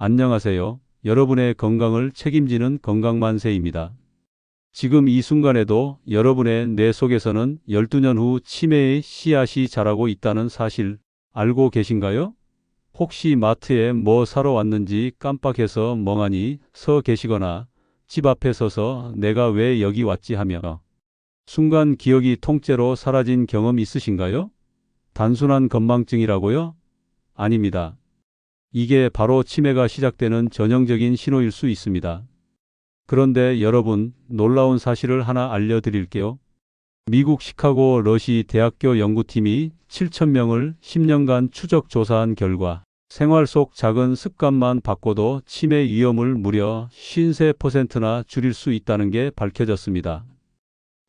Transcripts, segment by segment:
안녕하세요. 여러분의 건강을 책임지는 건강만세입니다. 지금 이 순간에도 여러분의 뇌 속에서는 12년 후 치매의 씨앗이 자라고 있다는 사실 알고 계신가요? 혹시 마트에 뭐 사러 왔는지 깜빡해서 멍하니 서 계시거나 집 앞에 서서 내가 왜 여기 왔지 하며 순간 기억이 통째로 사라진 경험 있으신가요? 단순한 건망증이라고요? 아닙니다. 이게 바로 치매가 시작되는 전형적인 신호일 수 있습니다. 그런데 여러분, 놀라운 사실을 하나 알려드릴게요. 미국 시카고 러시 대학교 연구팀이 7,000명을 10년간 추적 조사한 결과 생활 속 작은 습관만 바꿔도 치매 위험을 무려 53%나 줄일 수 있다는 게 밝혀졌습니다.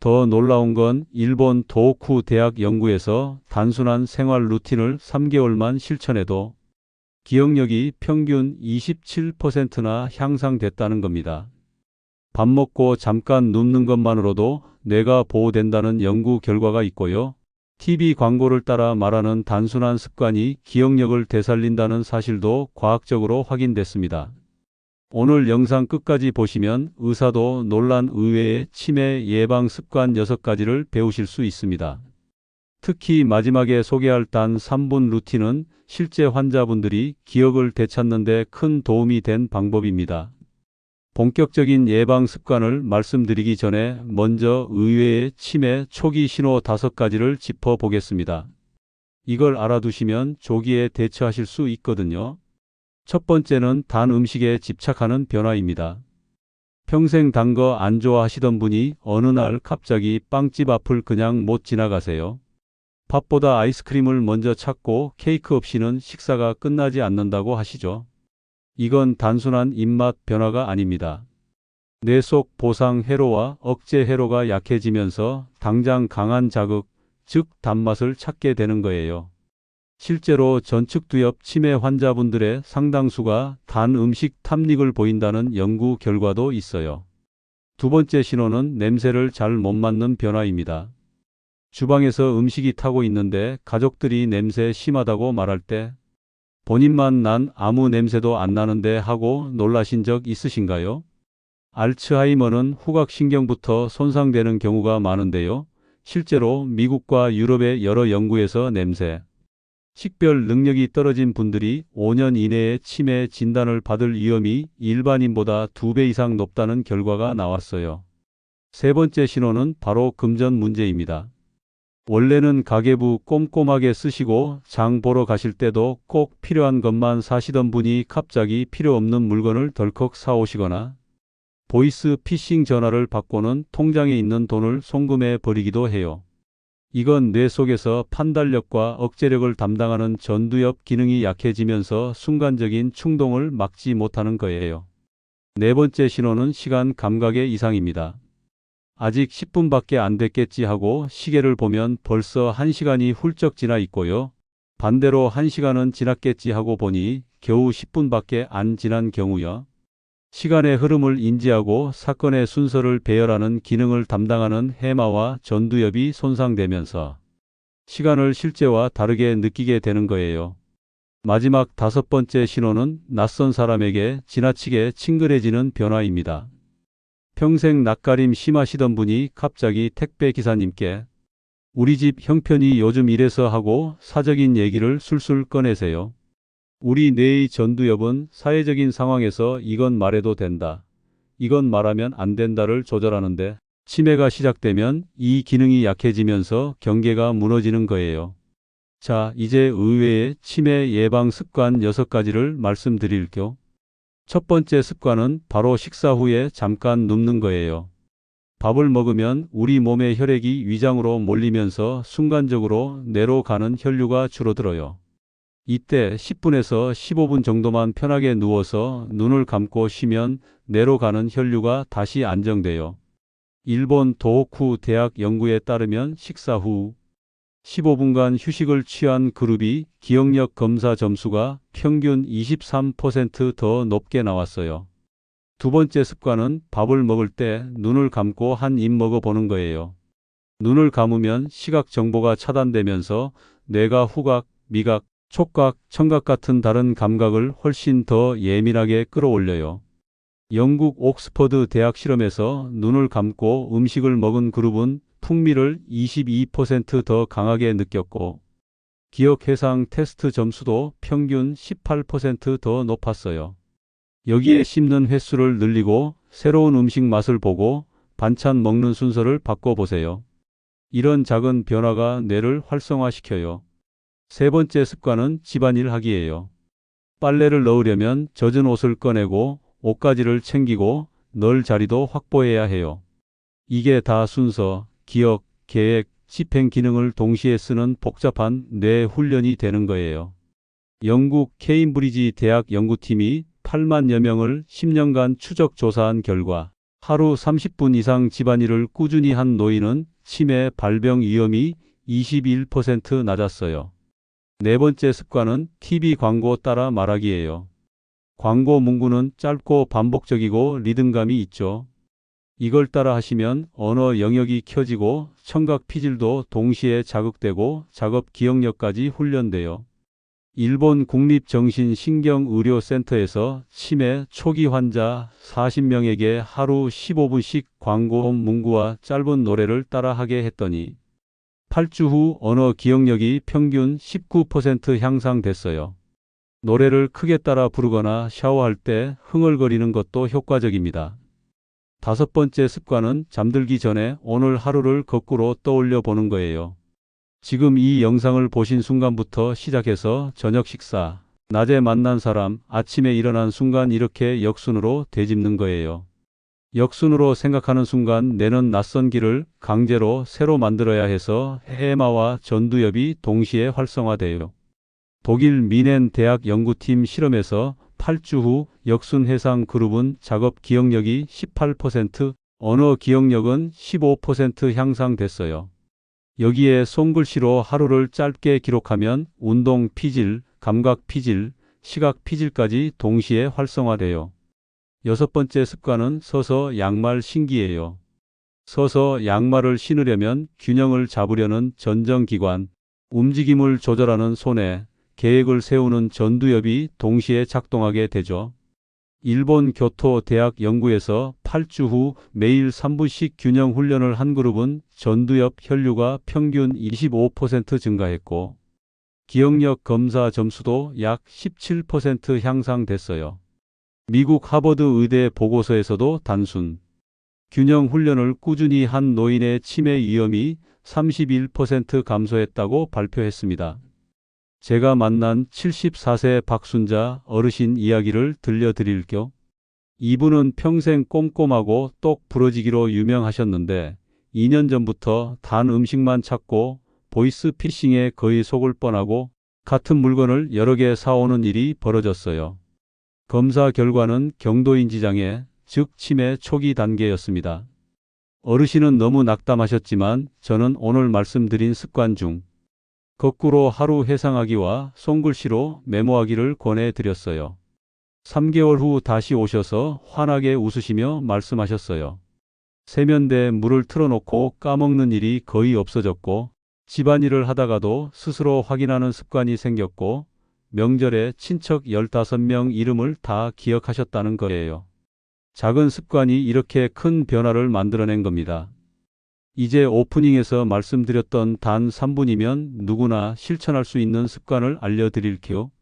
더 놀라운 건 일본 도호쿠 대학 연구에서 단순한 생활 루틴을 3개월만 실천해도 기억력이 평균 27%나 향상됐다는 겁니다. 밥 먹고 잠깐 눕는 것만으로도 뇌가 보호된다는 연구 결과가 있고요. TV 광고를 따라 말하는 단순한 습관이 기억력을 되살린다는 사실도 과학적으로 확인됐습니다. 오늘 영상 끝까지 보시면 의사도 놀란 의외의 치매 예방 습관 6가지를 배우실 수 있습니다. 특히 마지막에 소개할 단 3분 루틴은 실제 환자분들이 기억을 되찾는 데 큰 도움이 된 방법입니다. 본격적인 예방 습관을 말씀드리기 전에 먼저 의외의 치매 초기 신호 5가지를 짚어보겠습니다. 이걸 알아두시면 조기에 대처하실 수 있거든요. 첫 번째는 단 음식에 집착하는 변화입니다. 평생 단 거 안 좋아하시던 분이 어느 날 갑자기 빵집 앞을 그냥 못 지나가세요. 밥보다 아이스크림을 먼저 찾고 케이크 없이는 식사가 끝나지 않는다고 하시죠. 이건 단순한 입맛 변화가 아닙니다. 뇌 속 보상 회로와 억제 회로가 약해지면서 당장 강한 자극, 즉 단맛을 찾게 되는 거예요. 실제로 전측두엽 치매 환자분들의 상당수가 단 음식 탐닉을 보인다는 연구 결과도 있어요. 두 번째 신호는 냄새를 잘 못 맡는 변화입니다. 주방에서 음식이 타고 있는데 가족들이 냄새 심하다고 말할 때 본인만 난 아무 냄새도 안 나는데 하고 놀라신 적 있으신가요? 알츠하이머는 후각신경부터 손상되는 경우가 많은데요. 실제로 미국과 유럽의 여러 연구에서 냄새, 식별 능력이 떨어진 분들이 5년 이내에 치매 진단을 받을 위험이 일반인보다 2배 이상 높다는 결과가 나왔어요. 세 번째 신호는 바로 금전 문제입니다. 원래는 가계부 꼼꼼하게 쓰시고 장 보러 가실 때도 꼭 필요한 것만 사시던 분이 갑자기 필요 없는 물건을 덜컥 사오시거나 보이스 피싱 전화를 받고는 통장에 있는 돈을 송금해 버리기도 해요. 이건 뇌 속에서 판단력과 억제력을 담당하는 전두엽 기능이 약해지면서 순간적인 충동을 막지 못하는 거예요. 네 번째 신호는 시간 감각의 이상입니다. 아직 10분밖에 안 됐겠지 하고 시계를 보면 벌써 1시간이 훌쩍 지나 있고요. 반대로 1시간은 지났겠지 하고 보니 겨우 10분밖에 안 지난 경우요. 시간의 흐름을 인지하고 사건의 순서를 배열하는 기능을 담당하는 해마와 전두엽이 손상되면서 시간을 실제와 다르게 느끼게 되는 거예요. 마지막 5번째 신호는 낯선 사람에게 지나치게 친근해지는 변화입니다. 평생 낯가림 심하시던 분이 갑자기 택배 기사님께 우리 집 형편이 요즘 이래서 하고 사적인 얘기를 술술 꺼내세요. 우리 뇌의 전두엽은 사회적인 상황에서 이건 말해도 된다, 이건 말하면 안 된다를 조절하는데 치매가 시작되면 이 기능이 약해지면서 경계가 무너지는 거예요. 자, 이제 의외의 치매 예방 습관 6가지를 말씀드릴게요. 첫 번째 습관은 바로 식사 후에 잠깐 눕는 거예요. 밥을 먹으면 우리 몸의 혈액이 위장으로 몰리면서 순간적으로 뇌로 가는 혈류가 줄어들어요. 이때 10분에서 15분 정도만 편하게 누워서 눈을 감고 쉬면 뇌로 가는 혈류가 다시 안정돼요. 일본 도호쿠 대학 연구에 따르면 식사 후 15분간 휴식을 취한 그룹이 기억력 검사 점수가 평균 23% 더 높게 나왔어요. 두 번째 습관은 밥을 먹을 때 눈을 감고 한 입 먹어보는 거예요. 눈을 감으면 시각 정보가 차단되면서 뇌가 후각, 미각, 촉각, 청각 같은 다른 감각을 훨씬 더 예민하게 끌어올려요. 영국 옥스퍼드 대학 실험에서 눈을 감고 음식을 먹은 그룹은 풍미를 22%더 강하게 느꼈고, 기억 해상 테스트 점수도 평균 18%더 높았어요. 여기에 씹는 횟수를 늘리고 새로운 음식 맛을 보고 반찬 먹는 순서를 바꿔보세요. 이런 작은 변화가 뇌를 활성화시켜요. 세 번째 습관은 집안일 하기예요. 빨래를 넣으려면 젖은 옷을 꺼내고 옷가지를 챙기고 넣을 자리도 확보해야 해요. 이게 다 순서, 기억, 계획, 집행 기능을 동시에 쓰는 복잡한 뇌 훈련이 되는 거예요. 영국 케임브리지 대학 연구팀이 8만여 명을 10년간 추적 조사한 결과 하루 30분 이상 집안일을 꾸준히 한 노인은 치매 발병 위험이 21% 낮았어요. 네 번째 습관은 TV 광고 따라 말하기예요. 광고 문구는 짧고 반복적이고 리듬감이 있죠. 이걸 따라 하시면 언어 영역이 켜지고 청각 피질도 동시에 자극되고 작업 기억력까지 훈련돼요. 일본 국립정신신경의료센터에서 치매 초기 환자 40명에게 하루 15분씩 광고 문구와 짧은 노래를 따라하게 했더니 8주 후 언어 기억력이 평균 19% 향상됐어요. 노래를 크게 따라 부르거나 샤워할 때 흥얼거리는 것도 효과적입니다. 다섯 번째 습관은 잠들기 전에 오늘 하루를 거꾸로 떠올려 보는 거예요. 지금 이 영상을 보신 순간부터 시작해서 저녁 식사, 낮에 만난 사람, 아침에 일어난 순간 이렇게 역순으로 되짚는 거예요. 역순으로 생각하는 순간 뇌는 낯선 길을 강제로 새로 만들어야 해서 해마와 전두엽이 동시에 활성화돼요. 독일 미넨 대학 연구팀 실험에서 8주 후 역순 해상 그룹은 작업 기억력이 18%, 언어 기억력은 15% 향상됐어요. 여기에 손글씨로 하루를 짧게 기록하면 운동 피질, 감각 피질, 시각 피질까지 동시에 활성화돼요. 여섯 번째 습관은 서서 양말 신기예요. 서서 양말을 신으려면 균형을 잡으려는 전정기관, 움직임을 조절하는 손에, 계획을 세우는 전두엽이 동시에 작동하게 되죠. 일본 교토 대학 연구에서 8주 후 매일 3분씩 균형 훈련을 한 그룹은 전두엽 혈류가 평균 25% 증가했고, 기억력 검사 점수도 약 17% 향상됐어요. 미국 하버드 의대 보고서에서도 단순 균형 훈련을 꾸준히 한 노인의 치매 위험이 31% 감소했다고 발표했습니다. 제가 만난 74세 박순자 어르신 이야기를 들려드릴게요. 이분은 평생 꼼꼼하고 똑 부러지기로 유명하셨는데 2년 전부터 단 음식만 찾고 보이스 피싱에 거의 속을 뻔하고 같은 물건을 여러 개 사오는 일이 벌어졌어요. 검사 결과는 경도인지 장애, 즉 치매 초기 단계였습니다. 어르신은 너무 낙담하셨지만 저는 오늘 말씀드린 습관 중 거꾸로 하루 회상하기와 손글씨로 메모하기를 권해드렸어요. 3개월 후 다시 오셔서 환하게 웃으시며 말씀하셨어요. 세면대에 물을 틀어놓고 까먹는 일이 거의 없어졌고, 집안일을 하다가도 스스로 확인하는 습관이 생겼고, 명절에 친척 15명 이름을 다 기억하셨다는 거예요. 작은 습관이 이렇게 큰 변화를 만들어낸 겁니다. 이제 오프닝에서 말씀드렸던 단 3분이면 누구나 실천할 수 있는 습관을 알려드릴게요.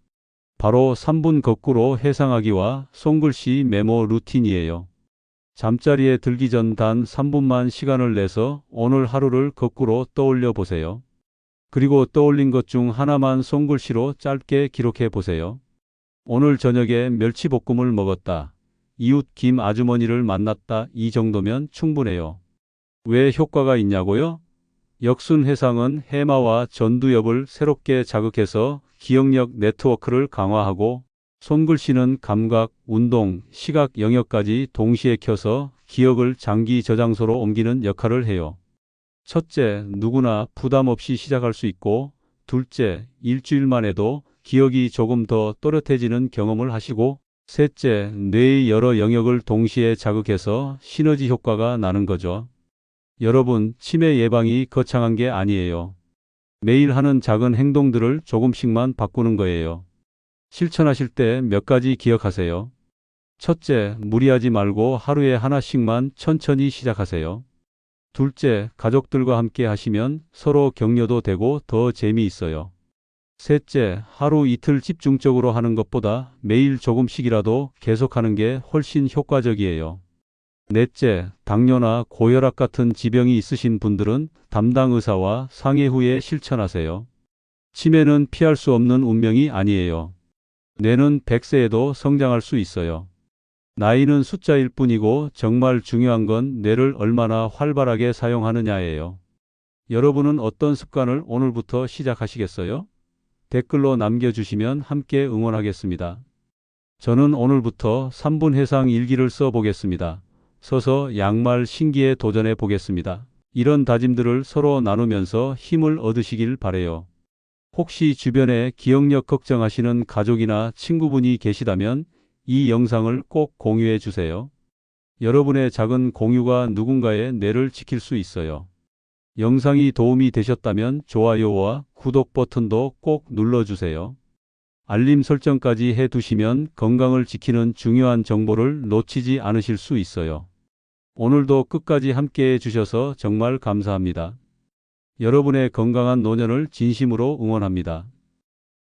바로 3분 거꾸로 회상하기와 손글씨 메모 루틴이에요. 잠자리에 들기 전 단 3분만 시간을 내서 오늘 하루를 거꾸로 떠올려 보세요. 그리고 떠올린 것 중 하나만 손글씨로 짧게 기록해 보세요. 오늘 저녁에 멸치볶음을 먹었다. 이웃 김 아주머니를 만났다. 이 정도면 충분해요. 왜 효과가 있냐고요? 역순 회상은 해마와 전두엽을 새롭게 자극해서 기억력 네트워크를 강화하고, 손글씨는 감각, 운동, 시각 영역까지 동시에 켜서 기억을 장기 저장소로 옮기는 역할을 해요. 첫째, 누구나 부담 없이 시작할 수 있고, 둘째, 일주일만 해도 기억이 조금 더 또렷해지는 경험을 하시고, 셋째, 뇌의 여러 영역을 동시에 자극해서 시너지 효과가 나는 거죠. 여러분, 치매 예방이 거창한 게 아니에요. 매일 하는 작은 행동들을 조금씩만 바꾸는 거예요. 실천하실 때 몇 가지 기억하세요. 첫째, 무리하지 말고 하루에 하나씩만 천천히 시작하세요. 둘째, 가족들과 함께 하시면 서로 격려도 되고 더 재미있어요. 셋째, 하루 이틀 집중적으로 하는 것보다 매일 조금씩이라도 계속하는 게 훨씬 효과적이에요. 넷째, 당뇨나 고혈압 같은 지병이 있으신 분들은 담당 의사와 상의 후에 실천하세요. 치매는 피할 수 없는 운명이 아니에요. 뇌는 100세에도 성장할 수 있어요. 나이는 숫자일 뿐이고 정말 중요한 건 뇌를 얼마나 활발하게 사용하느냐예요. 여러분은 어떤 습관을 오늘부터 시작하시겠어요? 댓글로 남겨주시면 함께 응원하겠습니다. 저는 오늘부터 3분 해상 일기를 써보겠습니다. 서서 양말 신기에 도전해 보겠습니다. 이런 다짐들을 서로 나누면서 힘을 얻으시길 바래요. 혹시 주변에 기억력 걱정하시는 가족이나 친구분이 계시다면 이 영상을 꼭 공유해 주세요. 여러분의 작은 공유가 누군가의 뇌를 지킬 수 있어요. 영상이 도움이 되셨다면 좋아요와 구독 버튼도 꼭 눌러주세요. 알림 설정까지 해두시면 건강을 지키는 중요한 정보를 놓치지 않으실 수 있어요. 오늘도 끝까지 함께 해주셔서 정말 감사합니다. 여러분의 건강한 노년을 진심으로 응원합니다.